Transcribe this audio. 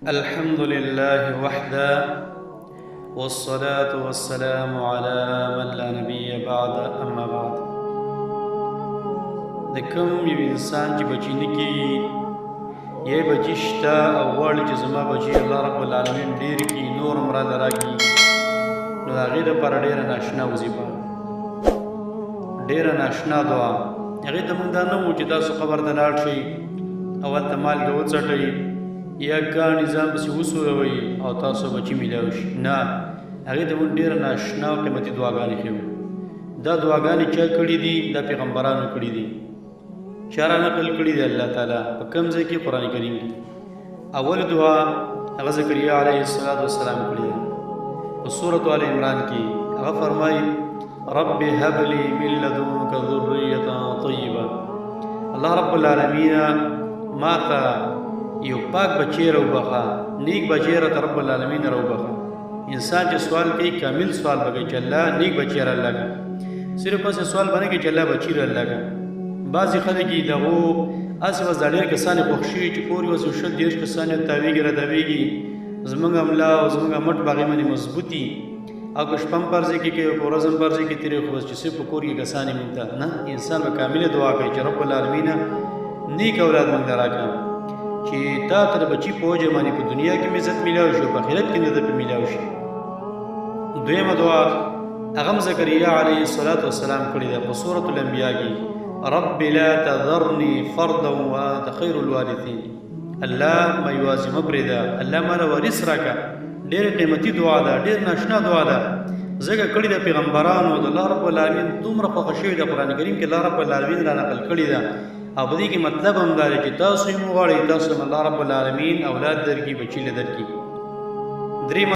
الحمد لله وحده والصلاة والسلام على من لا نبي بعد اما بعد. د کوم یو انسان چې بچی نه کېږي یا بچی شته او غواړي چې زما بچی الله رب العالمین ډېر کړي نور هم راله راکړي، نو د هغې دپاره ډېره ناشنا وظیفه، ډېره ناشنا دعا. هغې ته موږ دا نه وو چې تاسو قبر ته لاړ شئ او هلته مالګه وڅټئ یا ګاڼې ځان پسې وسوځوئ او تاسو بچي میلاو شي. نه، هغې ته موږ ډېره ناشنا او قیمتي دعاګانې ښیو. دا دعاګانې چا کړي دي؟ دا پیغمبرانو کړي دي. چا را نقل کړي دی الله تعالی په کوم ځای کې؟ قرآن کریم کې. اول دعا هغه زکریا علیه السلام کړې ده په سورة آل عمران کې. هغه فرمایي رب هب لي من لدنک ذریة طیبه. الله رب العالمین ما ته یو پاک بچی راوبخه، نیک بچی راته رب العالمین راوبخه. انسان چې سوال کوي کامل سوال به کوي چې الله نیک بچی راله کړه، صرف هسې سوال به نه کوي چې الله بچي راله کړه. بعضې خلک یې دغو هسې بس دا ډېر کسان یې خوښ شوي چې کور یې اوس یو 20 کسان یې تاویږي را تاویږي، زموږ ملا او زموږ مټ په هغې باندې مضبوط دي او که شپه هم پر ځای کې کوي او په ورځ هم پر ځای کې تېروي، خو بس چې صرف په کور کې کسان یې موږ ته نه. انسان به کامله دعا کوي چې رب العالمینه نیک اولاد موږ ته راکړه چې تا ته د بچي په وجه باندې په دنیا کې مې عزت میلاو شي او په آخرت کې مې عزت میلاو شي. دویمه دعا هغه هم زکریا علیه السلام کړې ده په سورة الانبیا کې رب لا تذرني فردا وانت خیر الوارثین. الله ما یوازې مه پرېږده، الله ما له وارث راکړه. ډېره قیمتي دعا ده، ډېر ناشنا دعا ده، ځکه کړې ده پیغمبرانو د الله رب العالمین دومره خوښه شوې ده. قرآن کریم کې الله رب العالمین را نقل کړې ده او په دې کې مطلب هم دا دی چې تاسو یې وغواړئ تاسو هم الله رب العالمین اولاد درکړي، بچي له درکړي. درېیمه